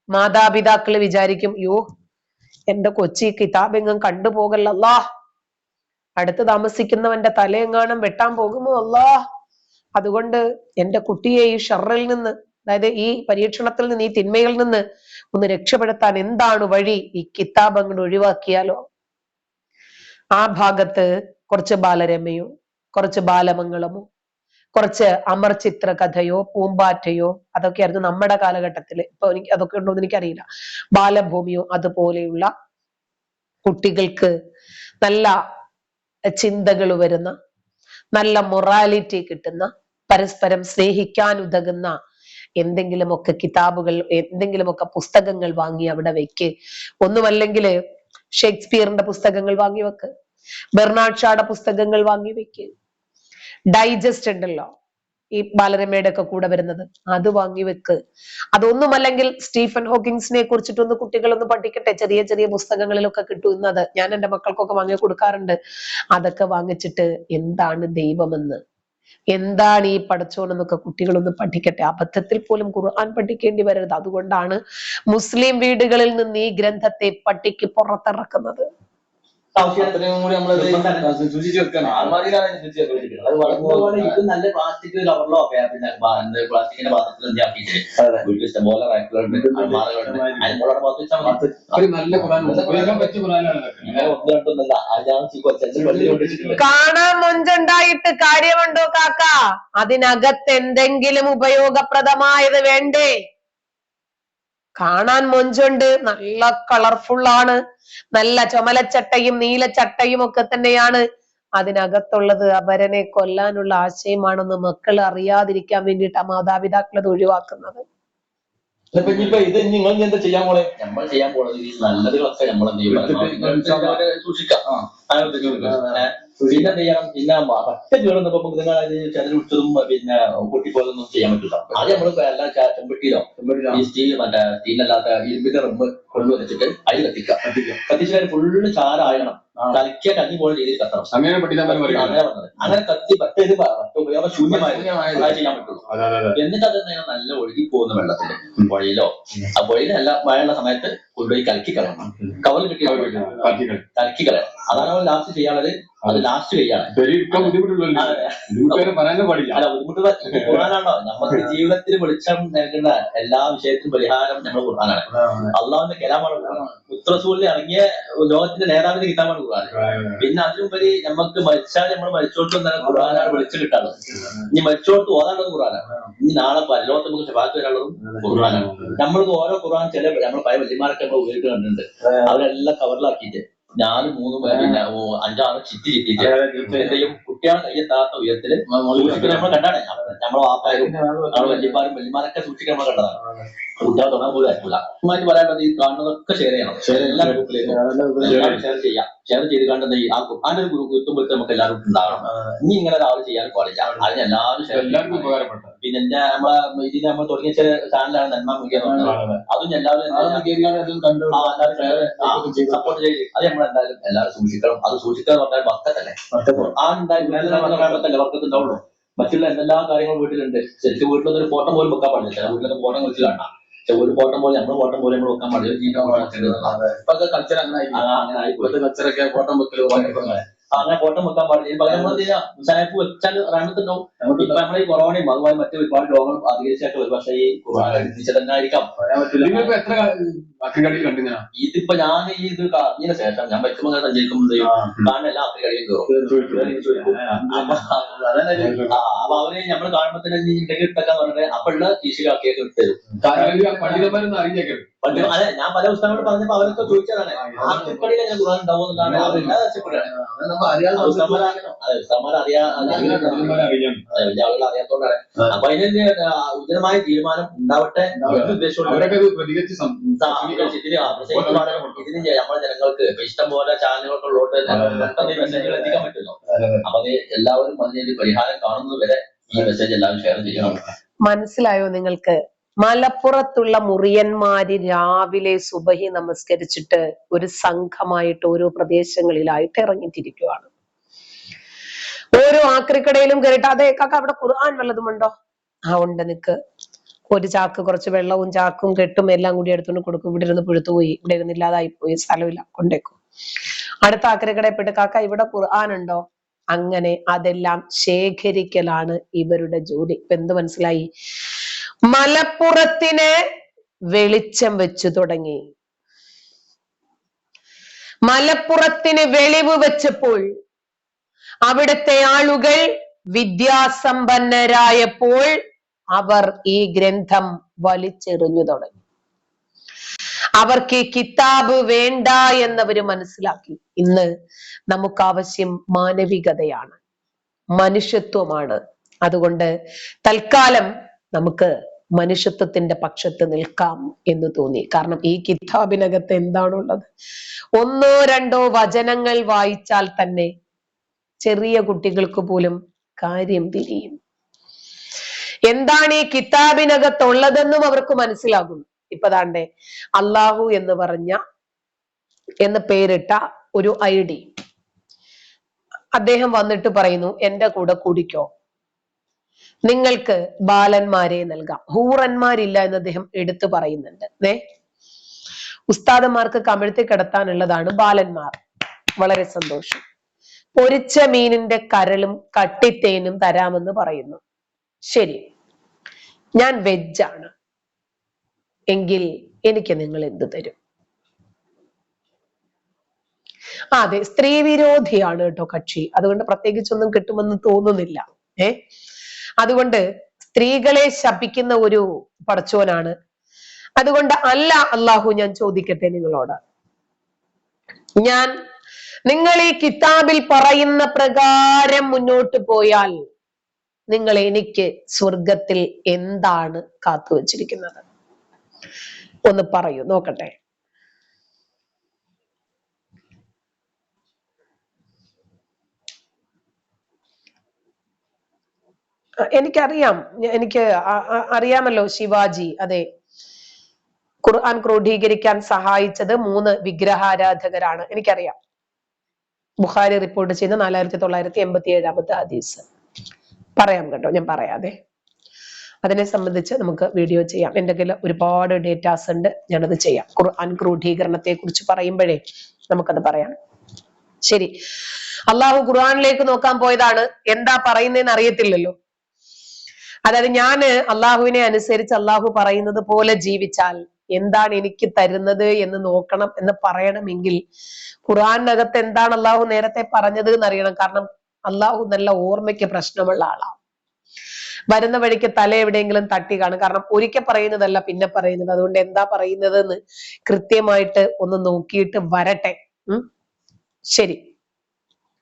മാതാപിതാക്കൾ വിചാരിക്കും, യോ എന്റെ കൊച്ചി കിതാബെങ്ങും കണ്ടുപോകല്ല, അടുത്ത് താമസിക്കുന്നവന്റെ തലയെങ്ങാനും വെട്ടാൻ പോകുമോ അല്ലാ, അതുകൊണ്ട് എന്റെ കുട്ടിയെ ഈ ഷർറിൽ നിന്ന്, അതായത് ഈ പരീക്ഷണത്തിൽ നിന്ന്, ഈ തിന്മയിൽ നിന്ന് ഒന്ന് രക്ഷപ്പെടുത്താൻ എന്താണ് വഴി? ഈ കിതാബ് അങ്ങോട്ട് ഒഴിവാക്കിയാലോ. ആ ഭാഗത്ത് കുറച്ച് ബാലരമയോ കുറച്ച് ബാലമംഗളമോ കുറച്ച് അമർ ചിത്ര കഥയോ പൂമ്പാറ്റയോ അതൊക്കെയായിരുന്നു നമ്മുടെ കാലഘട്ടത്തിൽ. ഇപ്പൊ എനിക്ക് അതൊക്കെ ഉണ്ടോ എന്ന് എനിക്കറിയില്ല. ബാലഭൂമിയോ അതുപോലെയുള്ള കുട്ടികൾക്ക് നല്ല ചിന്തകൾ വരുന്ന, നല്ല മൊറാലിറ്റി കിട്ടുന്ന, പരസ്പരം സ്നേഹിക്കാൻ ഉതകുന്ന എന്തെങ്കിലുമൊക്കെ കിതാബുകൾ, എന്തെങ്കിലുമൊക്കെ പുസ്തകങ്ങൾ വാങ്ങി അവിടെ വെക്ക്. ഒന്നുമല്ലെങ്കിൽ ഷേക്സ്പിയറിന്റെ പുസ്തകങ്ങൾ വാങ്ങി വെക്ക്, ബെർണാഡ് ഷായുടെ പുസ്തകങ്ങൾ വാങ്ങി വെക്ക്, ഡൈജസ്റ്റ് ഉണ്ടല്ലോ ഈ ബാലരമയുടെ ഒക്കെ കൂടെ വരുന്നത്, അത് വാങ്ങി വെക്ക്. അതൊന്നുമല്ലെങ്കിൽ സ്റ്റീഫൻ ഹോക്കിങ്സിനെ കുറിച്ചിട്ടൊന്ന് കുട്ടികളൊന്ന് പഠിക്കട്ടെ. ചെറിയ ചെറിയ പുസ്തകങ്ങളിലൊക്കെ കിട്ടുന്നത് ഞാൻ എൻ്റെ മക്കൾക്കൊക്കെ വാങ്ങി കൊടുക്കാറുണ്ട്. അതൊക്കെ വാങ്ങിച്ചിട്ട് എന്താണ് ദൈവമെന്ന്, എന്താണ് ഈ പടച്ചോനെന്നൊക്കെ കുട്ടികളൊന്ന് പഠിക്കട്ടെ. അബദ്ധത്തിൽ പോലും ഖുർആൻ പഠിക്കേണ്ടി വരരുത്. അതുകൊണ്ടാണ് മുസ്ലിം വീടുകളിൽ നിന്ന് ഈ ഗ്രന്ഥത്തെ പട്ടിക്ക് പുറത്തിറക്കുന്നത്. അത്രയും കൂടി നമ്മളത് സൂക്ഷിച്ചു വെക്കണം. ആൾമാരിലാണ് സൂക്ഷിച്ചു വെക്കണം. അത് അതുപോലെ ഇത് നല്ല പ്ലാസ്റ്റിക് കവറിലോ പിന്നെ പ്ലാസ്റ്റിക്കിന്റെ പാത്രത്തിൽ ആക്കിയിട്ട് വീട്ടിൽ ഇഷ്ടംപോലെ റാക്കുകളുണ്ട്, അൽമാറകളുണ്ട്. അതിനുള്ള പാത്രം വെച്ചാൽ മതി. ഒരു നല്ല ഖുർആൻ, ഉപയോഗിക്കാൻ പറ്റിയ ഖുർആനാണ്. ഇങ്ങനെ ഒന്നും രണ്ടൊന്നല്ല. കാണാൻ മൊഞ്ചുണ്ടായിട്ട് കാര്യമുണ്ടോ കാക്ക? അതിനകത്ത് എന്തെങ്കിലും ഉപയോഗപ്രദമായത് വേണ്ടേ? കാണാൻ മൊഞ്ചുണ്ട്, നല്ല കളർഫുൾ ആണ്, നല്ല ചുമലച്ചട്ടയും നീലച്ചട്ടയും ഒക്കെ തന്നെയാണ്. അതിനകത്തുള്ളത് അപരനെ കൊല്ലാനുള്ള ആശയമാണെന്ന് മക്കൾ അറിയാതിരിക്കാൻ വേണ്ടിയിട്ടാ മാതാപിതാക്കൾ അത് ഒഴിവാക്കുന്നത്. ഇനിയിപ്പോ ഇത് നിങ്ങൾ എന്താ ചെയ്യാൻ പോണേ? നമ്മൾ ചെയ്യാൻ പോണത് ഈ നല്ലതുകളൊക്കെ നമ്മൾ എന്ത് ചെയ്യും, സൂക്ഷിക്കാം. പിന്നെ എന്ത് ചെയ്യണം, പിന്നെ പറ്റ കേടുന്നപ്പോ നിങ്ങൾ ചെറിയ വിട്ടതും പിന്നെ പൊട്ടിപ്പോലൊന്നും ചെയ്യാൻ പറ്റില്ല. അത് നമ്മൾ എല്ലാ ചെമ്പട്ടിയിലോ ഈ സ്റ്റീൽ മറ്റേ സ്റ്റീലല്ലാത്ത ഇരുമ്പിന്റെ റബ്ബ് കൊണ്ടുവന്നിട്ട് അതിൽ കത്തിക്കുക. കത്തിച്ചാൽ ഫുള്ള് ചാരായണം, കളിക്കുക കഞ്ഞി പോലെ രീതിയിൽ കത്തണം. അങ്ങനെ പഠിക്കാൻ അങ്ങനെ കത്തി പറ്റത് ഉപയോഗശൂന്യമായി ചെയ്യാൻ പറ്റുള്ളൂ. എന്നിട്ട് അത് നല്ല ഒഴുകി പോകുന്ന വെള്ളത്തില് പുഴയിലോ ആ പുഴയിൽ നല്ല മഴയുള്ള സമയത്ത് കൊണ്ടുപോയി കലക്കി കളയണം. കവറിൽ കിട്ടിയ കലക്കി കളയണം. അതാണ് അവൻ ലാസ്റ്റ് ചെയ്യാനുള്ളത്. അത് ലാസ്റ്റ് ചെയ്യാണ്. അല്ല ബുദ്ധിമുട്ട് ഖുർആനാണോ? നമുക്ക് ജീവിതത്തിൽ വെളിച്ചം നൽകുന്ന എല്ലാ വിഷയത്തിനും പരിഹാരം നമ്മൾ ഖുർആനാണ്. അള്ളാഹുവിന്റെ കലാമാണ് ഖുർആൻ. മുത്തറസൂലിൽ ഇറങ്ങിയ ലോകത്തിന്റെ നേതാവിന്റെ കിതാബാണ് ഖുർആൻ. പിന്നെ അതിനുപരി നമുക്ക് മരിച്ചാൽ നമ്മൾ മരിച്ചോട്ട് വന്നാൽ ഖുർആനാണ് വിളിച്ചു കിട്ടാനുള്ളത്. ഇനി മരിച്ചോട്ട് ഓതാനുള്ളത് ഖുർആനാണ്. ഇനി നാളെ പരലോകത്ത് നമുക്ക് ശഫാഅത്ത് വരാനുള്ളതും ഖുർആനാണ്. നമ്മൾക്ക് ഓരോ ഖുർആൻ ചില നമ്മൾ പല വല്യമാരൊക്കെ നമ്മൾ ഉപയോഗിച്ച് കണ്ടിട്ടുണ്ട്. അവരെല്ലാം കവറിലാക്കിയിട്ട് 4, 3 പിന്നെ 5, 6 ചിറ്റി ചിറ്റിട്ട് എന്ത് ചെയ്യും, കുട്ടികളെ കയ്യെത്താത്ത ഉയരത്തില് സൂക്ഷിക്കുന്നത് നമ്മൾ കണ്ടാണ്. നമ്മളെ വാപ്പാരും നമ്മളെ വല്യപ്പാരും വല്യമാരൊക്കെ സൂക്ഷിക്കാൻ നമ്മൾ കണ്ടതാണ്. കുട്ടികളെ തുടങ്ങാൻ പോലും ആയിരിക്കില്ല. അതുമായിട്ട് പറയാനുള്ളത് ഈ കാണുന്നതൊക്കെ ഷെയർ ചെയ്യണം. എല്ലാ ഗ്രൂപ്പിലേക്കും ഷെയർ ചെയ്യാം. ഷെയർ ചെയ്ത് കണ്ടെന്ന് ആ ഖുർആന്റെ ഒരു ഗ്രൂപ്പ് എത്തുമ്പോഴത്തെ നമുക്ക് എല്ലാവരും ഉണ്ടാകണം. ഇനി ഇങ്ങനെ ഒരാൾ ചെയ്യാൻ പാടില്ല. അതിന് എല്ലാവരും ഉപകാരപ്പെട്ടു. പിന്നെ നമ്മളെ ഇതിന് നമ്മൾ തുടങ്ങിയ ചില ചാനലാണ് നന്മ മുഖ്യ, അതും എല്ലാവരും സപ്പോർട്ട് ചെയ്ത് അത് നമ്മളെന്തായാലും എല്ലാവരും സൂക്ഷിക്കണം. അത് സൂക്ഷിക്കുക എന്ന് പറഞ്ഞാൽ വർക്കത്തല്ലേ, ആ ഉണ്ടായി വർക്കത്തുണ്ടാവുള്ളൂ. മറ്റുള്ള എന്തെല്ലാം കാര്യങ്ങളും വീട്ടിലുണ്ട്. ശരിക്കും വീട്ടിലൊന്നും ഒരു ഫോട്ടോ പോലും വെക്കാൻ പാടില്ല. ചില വീട്ടിലൊക്കെ ഫോട്ടോ വെച്ച് കാണാം. പക്ഷെ ഒരു ഫോട്ടോ പോലെ നമ്മുടെ ഫോട്ടോ പോലെ നമ്മൾ വെക്കാൻ പാടില്ല. ഇപ്പോഴത്തെ കൾച്ചർ അങ്ങനെ ഇപ്പോഴത്തെ കൾച്ചറൊക്കെ ഫോട്ടോ വെക്കല് അങ്ങനെ ഫോട്ടോ വെക്കാൻ പാടില്ല. നമ്മൾ സായിപ്പ് വെച്ചാൽ റാമത്തുണ്ടാവും. ഇപ്പൊ നമ്മൾ ഈ കൊറോണയും അതുപോലെ മറ്റു ഒരുപാട് രോഗങ്ങളും അധികരിച്ചായിട്ട് ഒരു പക്ഷേ ഈ തന്നെയായിരിക്കാം. ഇതിപ്പോ ഞാൻ ഈ ഇത് അറിഞ്ഞതിന് ശേഷം ഞാൻ പറ്റുമ്പോൾ അങ്ങനെ സഞ്ചരിക്കുമ്പോൾ കാണുന്ന എല്ലാ ആക്രികളിയും കയറും. അപ്പൊ അവര് നമ്മൾ കാണുമ്പോ തന്നെ ഉണ്ടെങ്കിൽ ഇട്ടൊക്കെ പറഞ്ഞിട്ട് അപ്പോഴുള്ള കീശിലാക്കിയൊക്കെ തരും. അതെ, ഞാൻ പല പുസ്തകങ്ങളും പറഞ്ഞപ്പോ അവരൊക്കെ ചോദിച്ചതാണ് ആക്രികളിൽ എങ്ങനെ ഖുർആൻ ഉണ്ടാവുന്നതാണ്. അവരെല്ലാം രക്ഷപ്പെടുകയാണ്. അറിയാത്തോണ്ടാണ്. അപ്പൊ അതിന് ഉചിതമായ തീരുമാനം ഉണ്ടാവട്ടെ. ഇതിന് നമ്മുടെ ജനങ്ങൾക്ക് ഇഷ്ടം പോലെ ചാനലുകളൊക്കെ ഉള്ളോട്ട് മെസ്സേജുകൾ എത്തിക്കാൻ പറ്റുമല്ലോ. അപ്പൊ അത് എല്ലാവരും അതിന് പരിഹാരം കാണുന്നത് വരെ ഈ മെസ്സേജ് എല്ലാവരും ഷെയർ ചെയ്യണം. മനസ്സിലായോ നിങ്ങൾക്ക്? മലപ്പുറത്തുള്ള മുറിയന്മാര് രാവിലെ സുബഹി നമസ്കരിച്ചിട്ട് ഒരു സംഘമായിട്ട് ഓരോ പ്രദേശങ്ങളിലായിട്ട് ഇറങ്ങിത്തിരിക്കുകയാണ്. ഓരോ ആക്രിക്കടയിലും കയറിയിട്ട് അതേ കാക്ക അവിടെ ഖുർആൻ വല്ലതുമുണ്ടോ? ആ ഉണ്ട്, നിക്ക് ഒരു ചാക്ക് കുറച്ച് വെള്ളവും ചാക്കും കെട്ടും എല്ലാം കൂടി എടുത്തുകൊണ്ട് കൊടുക്കും. ഇവിടെ ഇരുന്ന് പുഴുത്തുപോയി, ഇവിടെ ഇരുന്ന് ഇല്ലാതായി പോയി, സ്ഥലമില്ല, കൊണ്ടേക്കും. അടുത്ത ആക്രിക്കടയിൽ പോയിട്ട് കാക്ക ഇവിടെ ഖുർആൻ ഉണ്ടോ? അങ്ങനെ അതെല്ലാം ശേഖരിക്കലാണ് ഇവരുടെ ജോലി. ഇപ്പൊ എന്ത് മനസ്സിലായി? മലപ്പുറത്തിന് വെളിച്ചം വെച്ചു തുടങ്ങി. മലപ്പുറത്തിന് വെളിവ് വെച്ചപ്പോൾ അവിടുത്തെ ആളുകൾ വിദ്യാസമ്പന്നരായപ്പോൾ അവർ ഈ ഗ്രന്ഥം വലിച്ചെറിഞ്ഞു തുടങ്ങി. അവർക്ക് ഈ കിതാബ് വേണ്ട എന്നവര് മനസ്സിലാക്കി. ഇന്ന് നമുക്ക് ആവശ്യം മാനവികതയാണ്, മനുഷ്യത്വമാണ്. അതുകൊണ്ട് തൽക്കാലം നമുക്ക് മനുഷ്യത്വത്തിന്റെ പക്ഷത്ത് നിൽക്കാം എന്ന് തോന്നി. കാരണം ഈ കിതാബിനകത്ത് എന്താണുള്ളത്? 1-2 വചനങ്ങൾ വായിച്ചാൽ തന്നെ ചെറിയ കുട്ടികൾക്ക് പോലും കാര്യം തിരിയും. എന്താണ് ഈ കിതാബിനകത്തുള്ളതെന്നും അവർക്ക് മനസ്സിലാകും. ഇപ്പതാണ്ടേ അള്ളാഹു എന്ന് പേരിട്ട ഒരു ID അദ്ദേഹം വന്നിട്ട് പറയുന്നു, എന്റെ കൂടെ കൂടിക്കോ, നിങ്ങൾക്ക് ബാലന്മാരെ നൽകാം. ഹൂറന്മാരില്ല എന്ന് അദ്ദേഹം എടുത്തു പറയുന്നുണ്ട്. ഉസ്താദന്മാർക്ക് കമിഴ്ത്തി കിടത്താനുള്ളതാണ് ബാലന്മാർ. വളരെ സന്തോഷം. പൊരിച്ച മീനിന്റെ കരളും കട്ടിത്തേനും തരാമെന്ന് പറയുന്നു. ശരി, ഞാൻ വെജാണ് എങ്കിൽ എനിക്ക് നിങ്ങൾ എന്ത് തരും? അതെ, സ്ത്രീ വിരോധിയാണ് കേട്ടോ കക്ഷി. അതുകൊണ്ട് പ്രത്യേകിച്ചൊന്നും കിട്ടുമെന്ന് തോന്നുന്നില്ല. അതുകൊണ്ട് സ്ത്രീകളെ ശപിക്കുന്ന ഒരു പടച്ചോനാണ്. അതുകൊണ്ട് അല്ല അള്ളാഹു, ഞാൻ ചോദിക്കട്ടെ നിങ്ങളോട്, നിങ്ങൾ ഈ കിതാബിൽ പറയുന്ന പ്രകാരം മുന്നോട്ട് പോയാൽ നിങ്ങൾ എനിക്ക് സ്വർഗത്തിൽ എന്താണ് കാത്തുവച്ചിരിക്കുന്നത്? ഒന്ന് പറയൂ, നോക്കട്ടെ. എനിക്കറിയാം, എനിക്ക് അറിയാമല്ലോ ശിവാജി. അതെ, ഖുർആൻ ക്രോഡീകരിക്കാൻ സഹായിച്ചത് 3 വിഗ്രഹാരാധകരാണ്. എനിക്കറിയാം. ബുഖാരി റിപ്പോർട്ട് ചെയ്യുന്ന 4987 ഹദീസ്. പറയാം കേട്ടോ, ഞാൻ പറയാതെ. അതിനെ സംബന്ധിച്ച് നമുക്ക് വീഡിയോ ചെയ്യാം. എൻ്റെ കയ്യിൽ ഒരുപാട് ഡേറ്റാസ് ഉണ്ട്, ഞാനത് ചെയ്യാം. ഖുർആൻ ക്രോഡീകരണത്തെ കുറിച്ച് പറയുമ്പോഴേ നമുക്കത് പറയാം. ശരി, അള്ളാഹു ഖുർആനിലേക്ക് നോക്കാൻ പോയതാണ്. എന്താ പറയുന്നതെന്ന് അറിയത്തില്ലല്ലോ. അതായത് ഞാൻ അള്ളാഹുവിനെ അനുസരിച്ച് അള്ളാഹു പറയുന്നത് പോലെ ജീവിച്ചാൽ എന്താണ് എനിക്ക് തരുന്നത് എന്ന് നോക്കണം എന്ന് പറയണമെങ്കിൽ ഖുർആനകത്ത് എന്താണ് അള്ളാഹു നേരത്തെ പറഞ്ഞത് എന്നറിയണം. കാരണം അള്ളാഹു നല്ല ഓർമ്മയ്ക്ക് പ്രശ്നമുള്ള ആളാണ്. വരുന്ന വഴിക്ക് തല എവിടെയെങ്കിലും തട്ടി കാണും. കാരണം ഒരിക്കൽ പറയുന്നതല്ല പിന്നെ പറയുന്നത്. അതുകൊണ്ട് എന്താ പറയുന്നത് എന്ന് കൃത്യമായിട്ട് ഒന്ന് നോക്കിയിട്ട് വരട്ടെ. ശരി,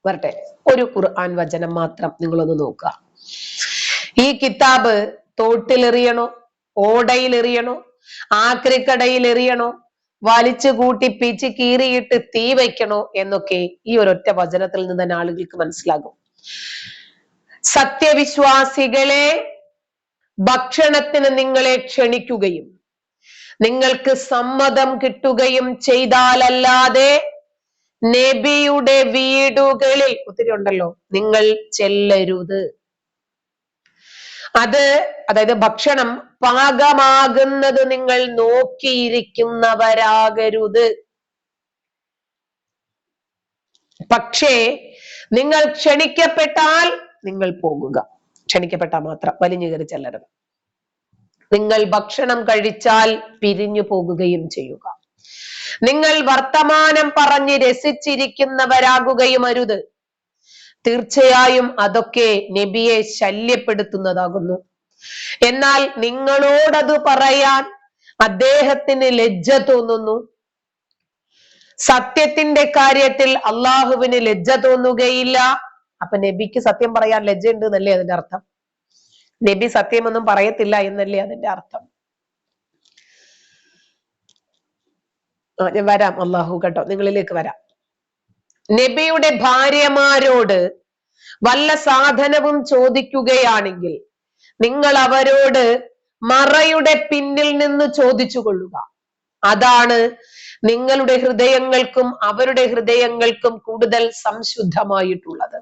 വരട്ടെ. ഒരു ഖുർആൻ വചനം മാത്രം നിങ്ങളൊന്ന് നോക്കുക. ഈ കിതാബ് തോട്ടിലെറിയണോ, ഓടയിലെറിയണോ, ആക്രിക്കടയിൽ എറിയണോ, വലിച്ചു കൂട്ടി പിച്ച് കീറിയിട്ട് തീ വയ്ക്കണോ എന്നൊക്കെ ഈ ഒരൊറ്റ വചനത്തിൽ നിന്ന് തന്നെ ആളുകൾക്ക് മനസ്സിലാകും. സത്യവിശ്വാസികളെ ഭക്ഷണത്തിന് നിങ്ങളെ ക്ഷണിക്കുകയും നിങ്ങൾക്ക് സമ്മതം കിട്ടുകയും ചെയ്താലല്ലാതെ നബിയുടെ വീടുകളിൽ, ഒത്തിരി ഉണ്ടല്ലോ, നിങ്ങൾ ചെല്ലരുത്. അതായത് ഭക്ഷണം പാകമാകുന്നത് നിങ്ങൾ നോക്കിയിരിക്കുന്നവരാകരുത്. പക്ഷേ നിങ്ങൾ ക്ഷണിക്കപ്പെട്ടാൽ നിങ്ങൾ പോകുക. ക്ഷണിക്കപ്പെട്ടാൽ മാത്രം, വലിഞ്ഞു കയറി ചെല്ലരുത്. നിങ്ങൾ ഭക്ഷണം കഴിച്ചാൽ പിരിഞ്ഞു പോകുകയും ചെയ്യുക. നിങ്ങൾ വർത്തമാനം പറഞ്ഞ് രസിച്ചിരിക്കുന്നവരാകുകയും അരുത്. തീർച്ചയായും അതൊക്കെ നബിയെ ശല്യപ്പെടുത്തുന്നതാകുന്നു. എന്നാൽ നിങ്ങളോടത് പറയാൻ അദ്ദേഹത്തിന് ലജ്ജ തോന്നുന്നു. സത്യത്തിന്റെ കാര്യത്തിൽ അള്ളാഹുവിന് ലജ്ജ തോന്നുകയില്ല. അപ്പൊ നബിക്ക് സത്യം പറയാൻ ലജ്ജ ഉണ്ട് എന്നല്ലേ അതിന്റെ അർത്ഥം? നബി സത്യമൊന്നും പറയത്തില്ല എന്നല്ലേ അതിന്റെ അർത്ഥം? ഞാൻ വരാം, അള്ളാഹു കേട്ടോ, നിങ്ങളിലേക്ക് വരാം. നബിയുടെ ഭാര്യമാരോട് വല്ല സാധനവും ചോദിക്കുകയാണെങ്കിൽ നിങ്ങൾ അവരോട് മറയുടെ പിന്നിൽ നിന്ന് ചോദിച്ചു കൊള്ളുക. അതാണ് നിങ്ങളുടെ ഹൃദയങ്ങൾക്കും അവരുടെ ഹൃദയങ്ങൾക്കും കൂടുതൽ സംശുദ്ധമായിട്ടുള്ളത്.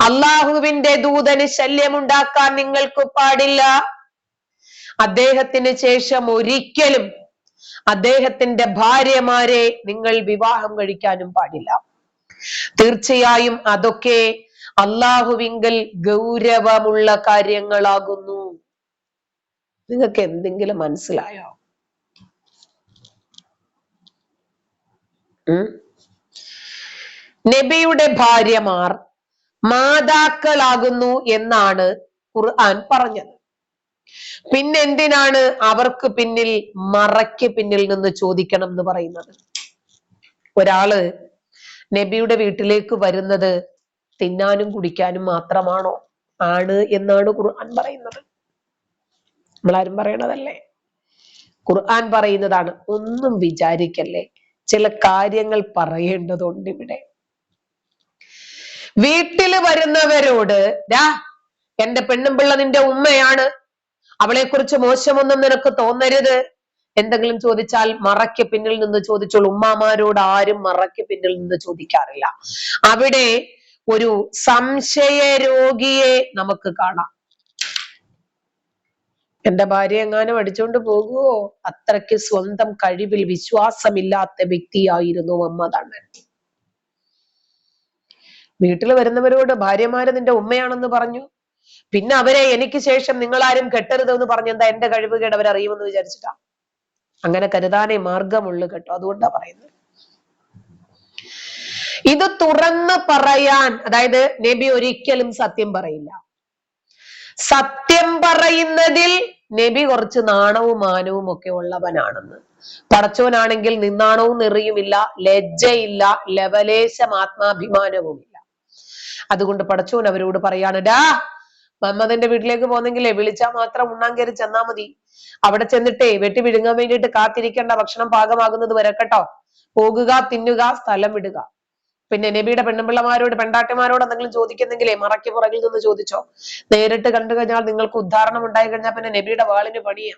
അള്ളാഹുവിന്റെ ദൂതന് ശല്യമുണ്ടാക്കാൻ നിങ്ങൾക്ക് പാടില്ല. അദ്ദേഹത്തിന് ശേഷം ഒരിക്കലും അദ്ദേഹത്തിന്റെ ഭാര്യമാരെ നിങ്ങൾ വിവാഹം കഴിക്കാനും പാടില്ല. തീർച്ചയായും അതൊക്കെ അള്ളാഹുവിങ്കൽ ഗൗരവമുള്ള കാര്യങ്ങളാകുന്നു. നിങ്ങൾക്ക് എന്തെങ്കിലും മനസ്സിലായോ? നബിയുടെ ഭാര്യമാർ മാതാക്കളാകുന്നു എന്നാണ് ഖുർആൻ പറഞ്ഞത്. പിന്നെന്തിനാണ് അവർക്ക് പിന്നിൽ മറയ്ക്ക് പിന്നിൽ നിന്ന് ചോദിക്കണം എന്ന് പറയുന്നത്? ഒരാള് നബിയുടെ വീട്ടിലേക്ക് വരുന്നത് തിന്നാനും കുടിക്കാനും മാത്രമാണോ? ആണ് എന്നാണ് ഖുർആൻ പറയുന്നത്. നമ്മളാരും പറയണതല്ലേ, ഖുർആൻ പറയുന്നതാണ്. ഒന്നും വിചാരിക്കല്ലേ, ചില കാര്യങ്ങൾ പറയേണ്ടതുണ്ട് ഇവിടെ. വീട്ടിൽ വരുന്നവരോട് എന്റെ പെണ്ണുമ്പിള്ള നിന്റെ ഉമ്മയാണ്, അവളെ കുറിച്ച് മോശമൊന്നും നിനക്ക് തോന്നരുത്, എന്തെങ്കിലും ചോദിച്ചാൽ മറയ്ക്ക് പിന്നിൽ നിന്ന് ചോദിച്ചോളൂ. ഉമ്മാമാരോട് ആരും മറയ്ക്ക് പിന്നിൽ നിന്ന് ചോദിക്കാറില്ല. അവിടെ ഒരു സംശയ രോഗിയെ നമുക്ക് കാണാം. എന്റെ ഭാര്യ എങ്ങാനും അടിച്ചുകൊണ്ട് പോകുവോ? അത്രയ്ക്ക് സ്വന്തം കഴിവിൽ വിശ്വാസമില്ലാത്ത വ്യക്തിയായിരുന്നു മമ്മദണ്ണൻ. വീട്ടിൽ വരുന്നവരോട് ഭാര്യമാര് നിന്റെ ഉമ്മയാണെന്ന് പറഞ്ഞു, പിന്നെ അവരെ എനിക്ക് ശേഷം നിങ്ങളാരും കെട്ടരുതെന്ന് പറഞ്ഞു. എന്താ, എന്റെ കഴിവുകേട് അവരറിയുമെന്ന് വിചാരിച്ചിട്ടാ? അങ്ങനെ കരുതാനേ മാർഗമുള്ളു കേട്ടോ. അതുകൊണ്ടാ പറയുന്നത്. ഇത് തുറന്ന് പറയാൻ, അതായത് നബി ഒരിക്കലും സത്യം പറയില്ല. സത്യം പറയുന്നതിൽ നബി കുറച്ച് നാണവും മാനവും ഒക്കെ ഉള്ളവനാണെന്ന്. പടച്ചോനാണെങ്കിൽ നിന്നാണവും നെറിയുമില്ല, ലജ്ജയില്ല, ലവലേശം ആത്മാഭിമാനവുമില്ല. അതുകൊണ്ട് പടച്ചോൻ അവരോട് പറയാണ്, മമ്മദിന്റെ വീട്ടിലേക്ക് പോന്നെങ്കിലേ വിളിച്ചാൽ മാത്രം ഉണ്ണാൻ കയറി ചെന്നാ മതി. അവിടെ ചെന്നിട്ടേ വെട്ടി വിഴുങ്ങാൻ വേണ്ടിയിട്ട് കാത്തിരിക്കേണ്ട, ഭക്ഷണം പാകമാകുന്നത് വരെ കേട്ടോ. പോകുക, തിന്നുക, സ്ഥലം വിടുക. പിന്നെ നബിയുടെ പെണ്ണുപിള്ളമാരോട്, പെണ്ടാട്ടിമാരോട് എന്തെങ്കിലും ചോദിക്കുന്നെങ്കിലേ മറയ്ക്ക് പുറകിൽ നിന്ന് ചോദിച്ചോ. നേരിട്ട് കണ്ടു കഴിഞ്ഞാൽ നിങ്ങൾക്ക് ഉദ്ധാരണം ഉണ്ടായി കഴിഞ്ഞാൽ പിന്നെ നബിയുടെ വാളിന് പണിയാ.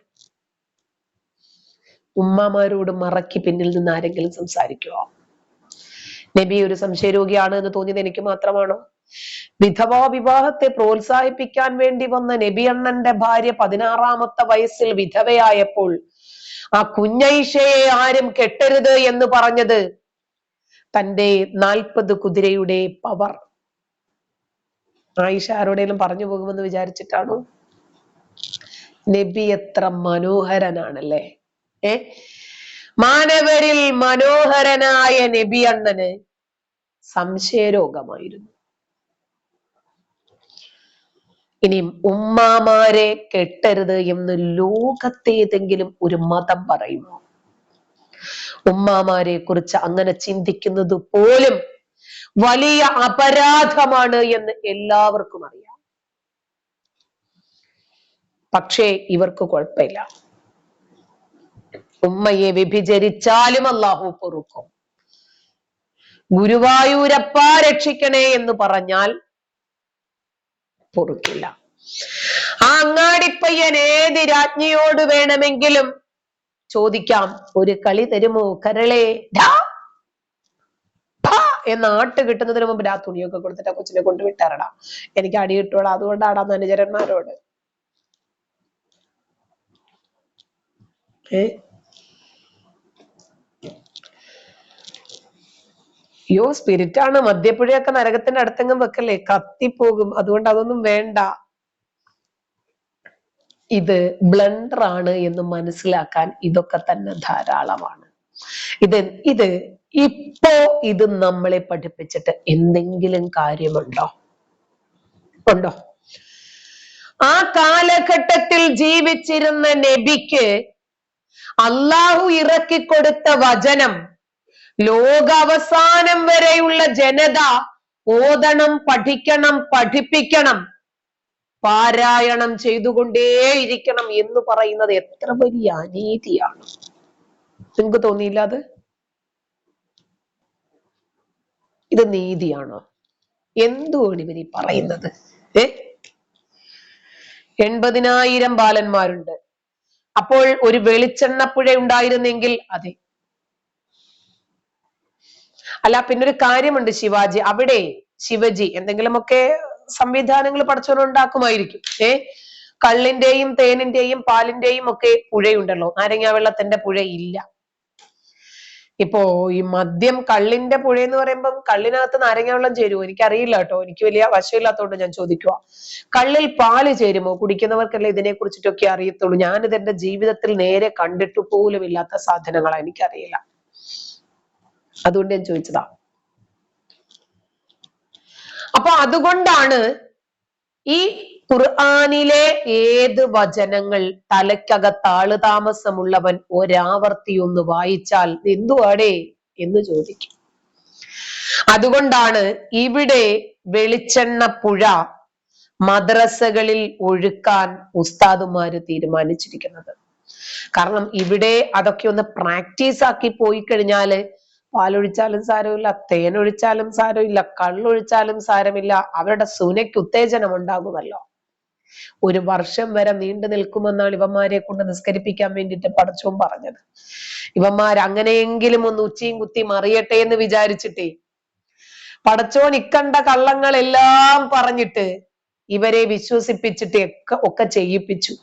ഉമ്മമാരോട് മറയ്ക്ക് പിന്നിൽ നിന്ന് ആരെങ്കിലും സംസാരിക്കുവോ? നബി ഒരു സംശയരോഗിയാണ് എന്ന് തോന്നിയത് എനിക്ക് മാത്രമാണോ? വിധവാ വിവാഹത്തെ പ്രോത്സാഹിപ്പിക്കാൻ വേണ്ടി വന്ന നബി അണ്ണന്റെ ഭാര്യ 16ാമത്തെ വയസ്സിൽ വിധവയായപ്പോൾ ആ കുഞ്ഞൈഷയെ ആരും കെട്ടരുത് എന്ന് പറഞ്ഞത് തന്റെ 40 കുതിരയുടെ പവർ ആയിഷ ആരോടേലും പറഞ്ഞു പോകുമെന്ന് വിചാരിച്ചിട്ടാണോ? നബി എത്ര മനോഹരനാണല്ലേ. മാനവരിൽ മനോഹരനായ നബി അണ്ണന് സംശയരോഗമായിരുന്നു. ഇനി ഉമ്മാമാരെ കെട്ടരുത് എന്ന് ലോകത്തേതെങ്കിലും ഒരു മതം പറയുമോ? ഉമ്മാമാരെ കുറിച്ച് അങ്ങനെ ചിന്തിക്കുന്നത് പോലും വലിയ അപരാധമാണ് എന്ന് എല്ലാവർക്കും അറിയാം. പക്ഷേ ഇവർക്ക് കുഴപ്പമില്ല. ഉമ്മയെ വ്യഭിചരിച്ചാലും അല്ലാഹു പൊറുക്കും. ഗുരുവായൂരപ്പ രക്ഷിക്കണേ എന്ന് പറഞ്ഞാൽ പൊറുക്കില്ല. ആ അങ്ങാടിപ്പയ്യൻ ഏത് രാജ്ഞിയോട് വേണമെങ്കിലും ചോദിക്കാം, ഒരു കളി തരുമോ കരളെ എന്ന ആട്ട് കിട്ടുന്നതിന് മുമ്പ് തുണിയൊക്കെ കൊടുത്തിട്ട് കൊച്ചിനെ കൊണ്ട് വിട്ടാറടാ, എനിക്ക് അടി കിട്ടോളാം, അതുകൊണ്ടാടാ അനുചരന്മാരോട്. യോ സ്പിരിറ്റാണ്, മദ്യപ്പുഴയൊക്കെ നരകത്തിന്റെ അടുത്തെങ്ങും വെക്കല്ലേ, കത്തിപ്പോകും. അതുകൊണ്ട് അതൊന്നും വേണ്ട. ഇത് ബ്ലണ്ടർ ആണ് എന്ന് മനസ്സിലാക്കാൻ ഇതൊക്കെ തന്നെ ധാരാളമാണ്. ഇത് ഇപ്പോ ഇത് നമ്മളെ പഠിപ്പിച്ചിട്ട് എന്തെങ്കിലും കാര്യമുണ്ടോ? ഉണ്ടോ? ആ കാലഘട്ടത്തിൽ ജീവിച്ചിരുന്ന നബിക്ക് അള്ളാഹു ഇറക്കിക്കൊടുത്ത വചനം ലോകാവസാനം വരെയുള്ള ജനത ഓതണം, പഠിക്കണം, പഠിപ്പിക്കണം, പാരായണം ചെയ്തുകൊണ്ടേയിരിക്കണം എന്ന് പറയുന്നത് എത്ര വലിയ അനീതിയാണ്. നിങ്ങൾക്ക് തോന്നിയില്ല അത്? ഇത് നീതിയാണോ? എന്തുവാണ് ഇവര് പറയുന്നത്? 80,000 ബാലന്മാരുണ്ട്. അപ്പോൾ ഒരു വെളിച്ചെണ്ണപ്പുഴ ഉണ്ടായിരുന്നെങ്കിൽ അതെ. അല്ല, പിന്നൊരു കാര്യമുണ്ട്, ശിവാജി, അവിടെ ശിവജി എന്തെങ്കിലുമൊക്കെ സംവിധാനങ്ങൾ പഠിച്ചുകൊണ്ടുണ്ടാക്കുമായിരിക്കും. കള്ളിന്റെയും തേനിന്റെയും പാലിന്റെയും ഒക്കെ പുഴയുണ്ടല്ലോ, നാരങ്ങാ വെള്ളത്തിന്റെ പുഴ ഇല്ല. ഇപ്പോ ഈ മദ്യം കള്ളിന്റെ പുഴ എന്ന് പറയുമ്പം കള്ളിനകത്ത് നാരങ്ങാ വെള്ളം ചേരുമോ? എനിക്കറിയില്ല കേട്ടോ, എനിക്ക് വലിയ വശമില്ലാത്തതുകൊണ്ട് ഞാൻ ചോദിക്കുക. കള്ളിൽ പാല് ചേരുമോ? കുടിക്കുന്നവർക്കല്ലേ ഇതിനെ കുറിച്ചിട്ടൊക്കെ അറിയത്തുള്ളൂ. ഞാനിത് എന്റെ ജീവിതത്തിൽ നേരെ കണ്ടിട്ട് പോലും ഇല്ലാത്ത സാധനങ്ങളാ, എനിക്കറിയില്ല. അതുകൊണ്ട് ഞാൻ ചോദിച്ചതാ. അപ്പൊ അതുകൊണ്ടാണ് ഈ ഖുർആനിലെ ഏത് വചനങ്ങൾ തലയ്ക്കകത്ത് ആളുതാമസമുള്ളവൻ ഒരാവർത്തി ഒന്ന് വായിച്ചാൽ എന്തുവാടേ എന്ന് ചോദിക്കും. അതുകൊണ്ടാണ് ഇവിടെ വെളിച്ചെണ്ണ പുഴ മദ്രസകളിൽ ഒഴുക്കാൻ ഉസ്താദുമാര് തീരുമാനിച്ചിരിക്കുന്നത്. കാരണം ഇവിടെ അതൊക്കെ ഒന്ന് പ്രാക്ടീസ് ആക്കി പോയി കഴിഞ്ഞാല് പാലൊഴിച്ചാലും സാരമില്ല, തേനൊഴിച്ചാലും സാരമില്ല, കള്ളൊഴിച്ചാലും സാരമില്ല, അവരുടെ സുനയ്ക്ക് ഉത്തേജനം ഉണ്ടാകുമല്ലോ. 1 വർഷം വരെ നീണ്ടു നിൽക്കുമെന്നാണ് ഇവന്മാരെ കൊണ്ട് നിസ്കരിപ്പിക്കാൻ വേണ്ടിയിട്ട് പടച്ചോൻ പറഞ്ഞത്. ഇവന്മാർ അങ്ങനെയെങ്കിലും ഒന്ന് ഉച്ചയും കുത്തി മറിയട്ടെ എന്ന് വിചാരിച്ചിട്ടേ പടച്ചോൻ ഇക്കണ്ട കള്ളങ്ങളെല്ലാം പറഞ്ഞിട്ട് ഇവരെ വിശ്വസിപ്പിച്ചിട്ട് ഒക്കെ ചെയ്യിപ്പിച്ചു.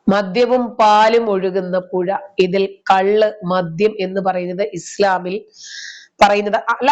മദ്യവും പാലും ഒഴുകുന്ന പുഴ. ഇതിൽ കള്ള്, മദ്യം എന്ന് പറയുന്നത് ഇസ്ലാമിൽ പറയുന്നത് അല്ല.